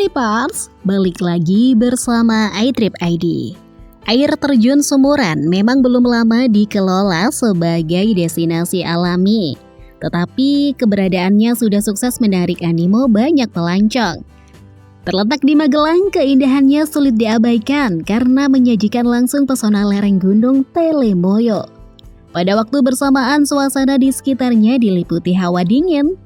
iTripers, balik lagi bersama iTrip ID. Air terjun Sumuran memang belum lama dikelola sebagai destinasi alami, tetapi keberadaannya sudah sukses menarik animo banyak pelancong. Terletak di Magelang, keindahannya sulit diabaikan karena menyajikan langsung pesona lereng gunung Telemoyo. Pada waktu bersamaan, suasana di sekitarnya diliputi hawa dingin.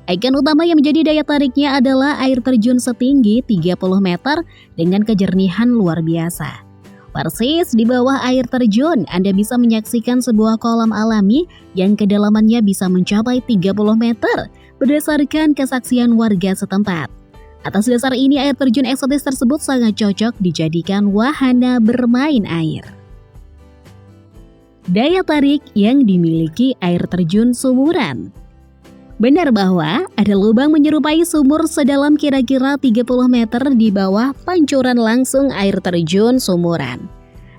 Ikon utama yang menjadi daya tariknya adalah air terjun setinggi 30 meter dengan kejernihan luar biasa. Persis di bawah air terjun, Anda bisa menyaksikan sebuah kolam alami yang kedalamannya bisa mencapai 30 meter berdasarkan kesaksian warga setempat. Atas dasar ini, air terjun eksotis tersebut sangat cocok dijadikan wahana bermain air. Daya tarik yang dimiliki air terjun Sumuran. Benar bahwa ada lubang menyerupai sumur sedalam kira-kira 30 meter di bawah pancuran langsung air terjun Sumuran.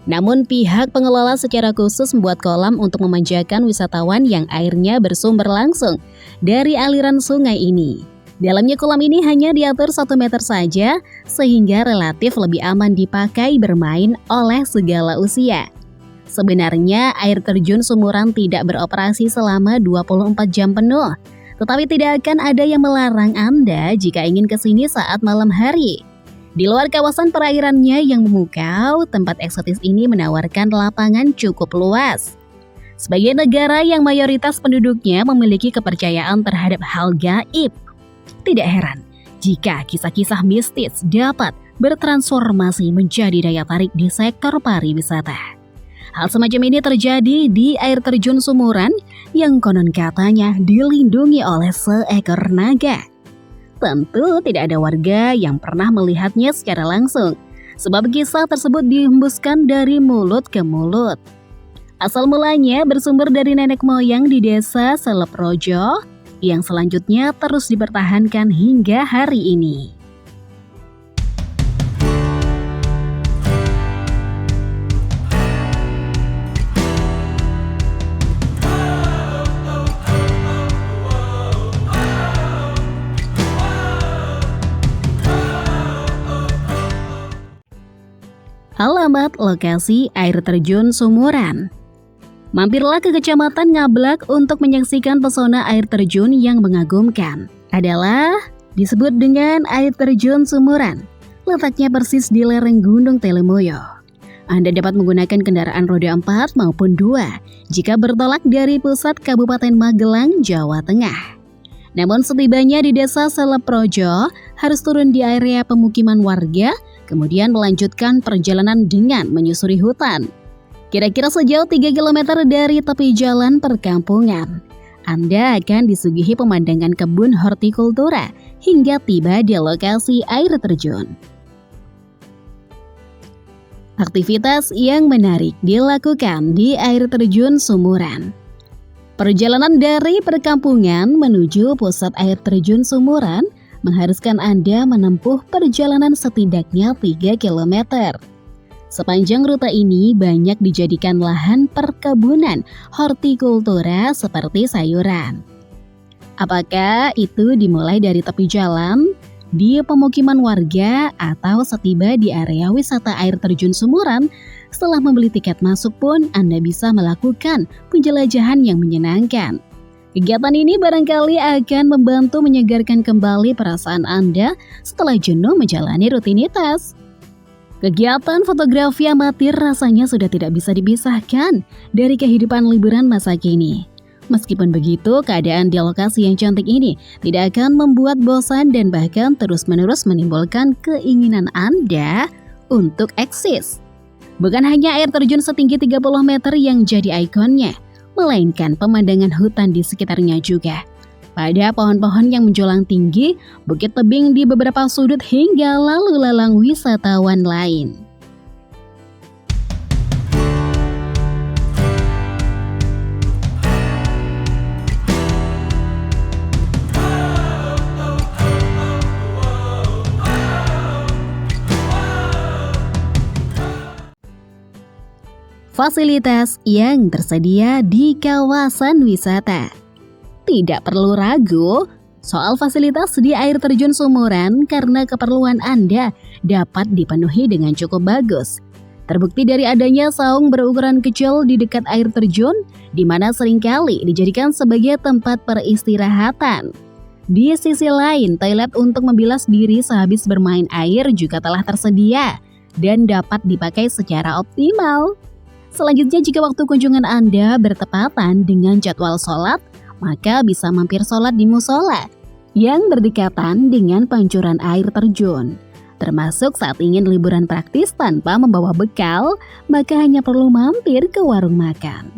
Namun pihak pengelola secara khusus membuat kolam untuk memanjakan wisatawan yang airnya bersumber langsung dari aliran sungai ini. Dalamnya kolam ini hanya diatur 1 meter saja sehingga relatif lebih aman dipakai bermain oleh segala usia. Sebenarnya air terjun Sumuran tidak beroperasi selama 24 jam penuh. Tetapi tidak akan ada yang melarang Anda jika ingin ke sini saat malam hari. Di luar kawasan perairannya yang memukau, tempat eksotis ini menawarkan lapangan cukup luas. Sebagai negara yang mayoritas penduduknya memiliki kepercayaan terhadap hal gaib, tidak heran jika kisah-kisah mistis dapat bertransformasi menjadi daya tarik di sektor pariwisata. Hal semacam ini terjadi di air terjun Sumuran yang konon katanya dilindungi oleh seekor naga. Tentu tidak ada warga yang pernah melihatnya secara langsung, sebab kisah tersebut dihembuskan dari mulut ke mulut. Asal mulanya bersumber dari nenek moyang di desa Seleprojo yang selanjutnya terus dipertahankan hingga hari ini. Alamat lokasi air terjun Sumuran. Mampirlah ke Kecamatan Ngablak untuk menyaksikan pesona air terjun yang mengagumkan. Adalah disebut dengan air terjun Sumuran. Letaknya persis di lereng Gunung Telemoyo. Anda dapat menggunakan kendaraan roda 4 maupun 2 jika bertolak dari pusat Kabupaten Magelang, Jawa Tengah. Namun setibanya di desa Seleprojo, harus turun di area pemukiman warga, kemudian melanjutkan perjalanan dengan menyusuri hutan. Kira-kira sejauh 3 km dari tepi jalan perkampungan, Anda akan disuguhi pemandangan kebun hortikultura hingga tiba di lokasi air terjun. Aktivitas yang menarik dilakukan di air terjun Sumuran. Perjalanan dari perkampungan menuju pusat air terjun Sumuran mengharuskan Anda menempuh perjalanan setidaknya 3 km. Sepanjang rute ini banyak dijadikan lahan perkebunan hortikultura seperti sayuran. Apakah itu dimulai dari tepi jalan, di pemukiman warga, atau setiba di area wisata air terjun Sumuran, setelah membeli tiket masuk pun Anda bisa melakukan penjelajahan yang menyenangkan. Kegiatan ini barangkali akan membantu menyegarkan kembali perasaan Anda setelah jenuh menjalani rutinitas. Kegiatan fotografi amatir rasanya sudah tidak bisa dipisahkan dari kehidupan liburan masa kini. Meskipun begitu, keadaan di lokasi yang cantik ini tidak akan membuat bosan dan bahkan terus-menerus menimbulkan keinginan Anda untuk eksis. Bukan hanya air terjun setinggi 30 meter yang jadi ikonnya, melainkan pemandangan hutan di sekitarnya juga. Pada pohon-pohon yang menjulang tinggi, bukit tebing di beberapa sudut hingga lalu lalang wisatawan lain. Fasilitas yang tersedia di kawasan wisata. Tidak perlu ragu, Soal fasilitas di air terjun Sumuran karena keperluan Anda dapat dipenuhi dengan cukup bagus. Terbukti dari adanya saung berukuran kecil di dekat air terjun, di mana seringkali dijadikan sebagai tempat peristirahatan. Di sisi lain, toilet untuk membilas diri sehabis bermain air juga telah tersedia dan dapat dipakai secara optimal. Selanjutnya, jika waktu kunjungan Anda bertepatan dengan jadwal sholat, maka bisa mampir sholat di musola yang berdekatan dengan pancuran air terjun. Termasuk saat ingin liburan praktis tanpa membawa bekal, maka hanya perlu mampir ke warung makan.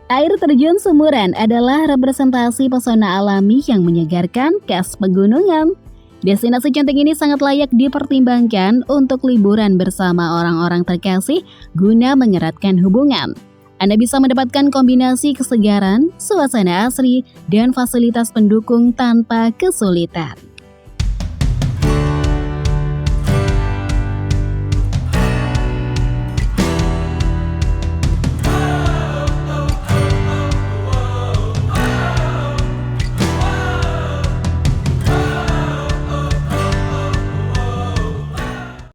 Air terjun Sumuran adalah representasi pesona alami yang menyegarkan khas pegunungan. Destinasi cantik ini sangat layak dipertimbangkan untuk liburan bersama orang-orang terkasih guna mengeratkan hubungan. Anda bisa mendapatkan kombinasi kesegaran, suasana asri, dan fasilitas pendukung tanpa kesulitan.